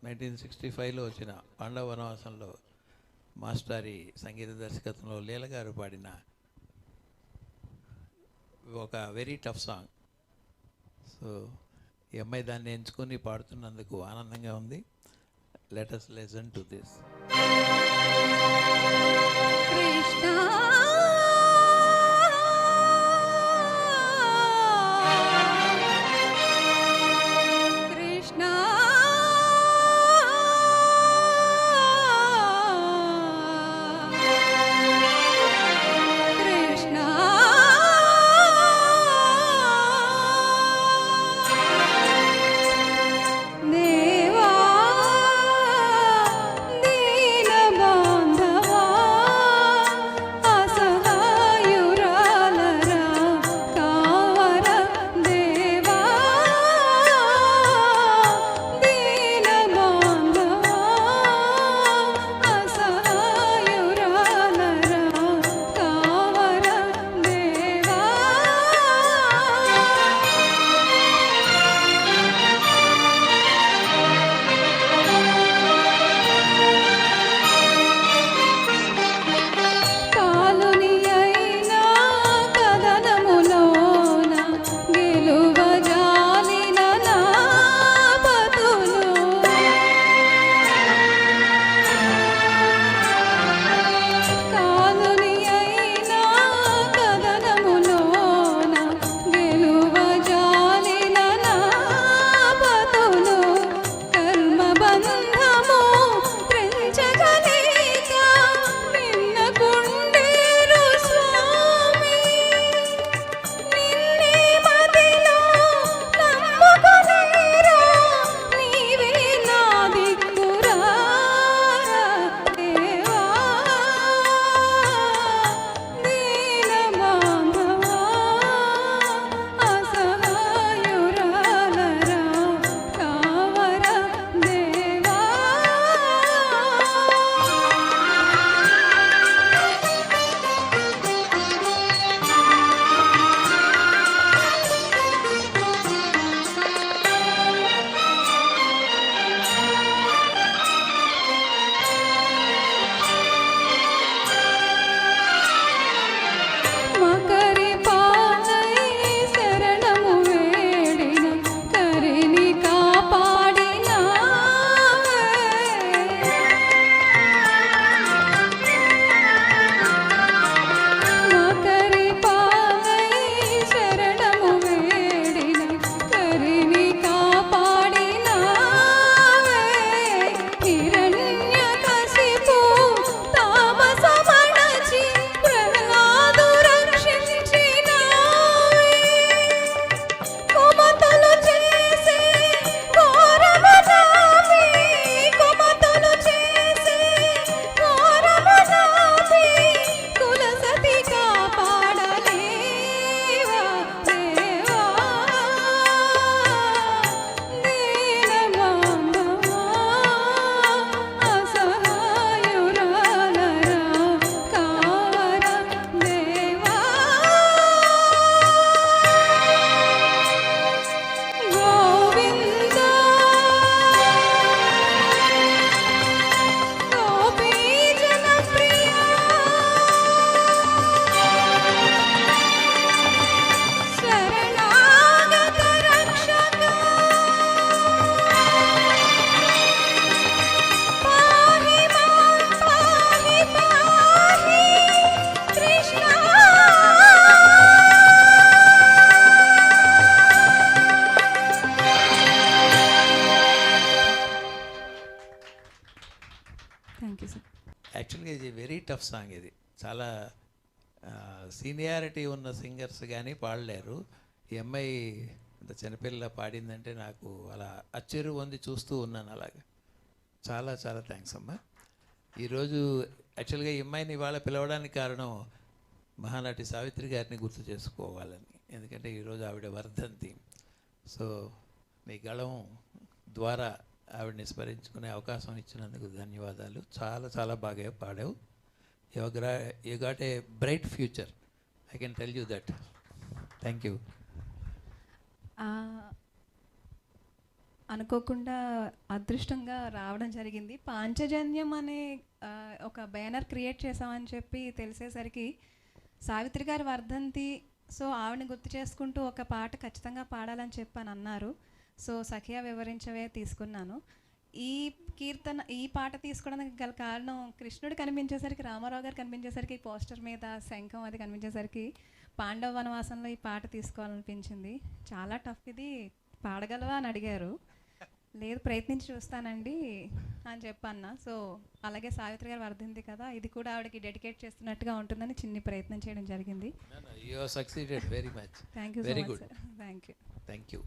1965లో వచ్చిన పాండవ వనవాసంలో మాస్టారి సంగీత దర్శకత్వంలో లీల గారు పాడిన ఒక వెరీ టఫ్ సాంగ్. సో ఈ అమ్మాయి దాన్ని ఎంచుకొని పాడుతున్నందుకు ఆనందంగా ఉంది. Let us listen to this. Krishna Krishna Krishna దేవా దీన బాంధవా అసహాయురాలరా కావర దేవా దీన బాంధవా అసహాయురాలరా కావర దేవా కాలుని అయినా కదనములోన గెలువజాలిన నా పతులు కాలుని అయినా కదనములోన గెలువజాలిన నా పతులు కర్మబంధము త్రెంచగలేక నిన్నకుండేరు స్వామి నిన్నే మదిలో నమ్ముకొనేరా నీవే నా దిక్కురా దేవా దీన బాంధవా అసహాయురాలరా కావర దేవా మకరి పాలై శరణము వేడిన కరిని కాపాడినావే మకరి పాలై శరణము వేడిన కరిని కాపాడినావే హిరణ్యకశిపు తామసమణచి ప్రహ్లాదు రక్షించినావే కుమతులు చేసే ఘోరమనాపి కుమతులు చేసే ఘోరమనాపి కులసతి కాపాడలేవా దేవా దీన బాంధవా అసహాయురాలరా కావర దేవా గోవింద గోపీజన ప్రియా శరణాగత రక్షక పాహి మాం పాహి పాహి కృష్ణ థ్యాంక్ యూ సార్. యాక్చువల్గా ఇది వెరీ టఫ్ సాంగ్. ఇది చాలా సీనియారిటీ ఉన్న సింగర్స్ కానీ పాడలేరు. ఈ అమ్మాయి ఇంత చిన్నపిల్ల పాడిందంటే నాకు అలా అచ్చెరు పొంది చూస్తూ ఉన్నాను. అలాగా చాలా చాలా థ్యాంక్స్ అమ్మా. ఈరోజు యాక్చువల్గా ఈ అమ్మాయిని ఇవాళ పిలవడానికి కారణం మహానటి సావిత్రి గారిని గుర్తు చేసుకోవాలని. ఎందుకంటే ఈరోజు ఆవిడ వర్ధంతి. సో మీ గళం ద్వారా ఆవిడని స్మరించుకునే అవకాశం ఇచ్చినందుకు ధన్యవాదాలు. చాలా చాలా బాగా పాడావు. You got a bright future. I can tell you that. Thank you. అనుకోకుండా అదృష్టంగా రావడం జరిగింది. పాంచజన్యం అనే ఒక బ్యానర్ క్రియేట్ చేసామని చెప్పి తెలిసేసరికి సావిత్రి గారి వర్ధంతి, సో ఆవిడని గుర్తు చేసుకుంటూ ఒక పాట ఖచ్చితంగా పాడాలని చెప్పని అన్నారు. సో సఖియా వివరించవే తీసుకున్నాను. ఈ కీర్తన, ఈ పాట తీసుకోవడానికి గల కారణం కృష్ణుడు కనిపించేసరికి, రామారావు గారు కనిపించేసరికి, పోస్టర్ మీద శంఖం అది కనిపించేసరికి పాండవ వనవాసంలో ఈ పాట తీసుకోవాలనిపించింది. చాలా టఫ్, ఇది పాడగలవా అని అడిగారు. లేదు ప్రయత్నించి చూస్తానండి అని చెప్పన్నా. సో అలాగే సావిత్రి గారు వర్ధింది కదా, ఇది కూడా ఆవిడకి డెడికేట్ చేస్తున్నట్టుగా ఉంటుందని చిన్ని ప్రయత్నం చేయడం జరిగింది. You succeeded very much. Thank you so very much good. Sir. Thank you. Thank you.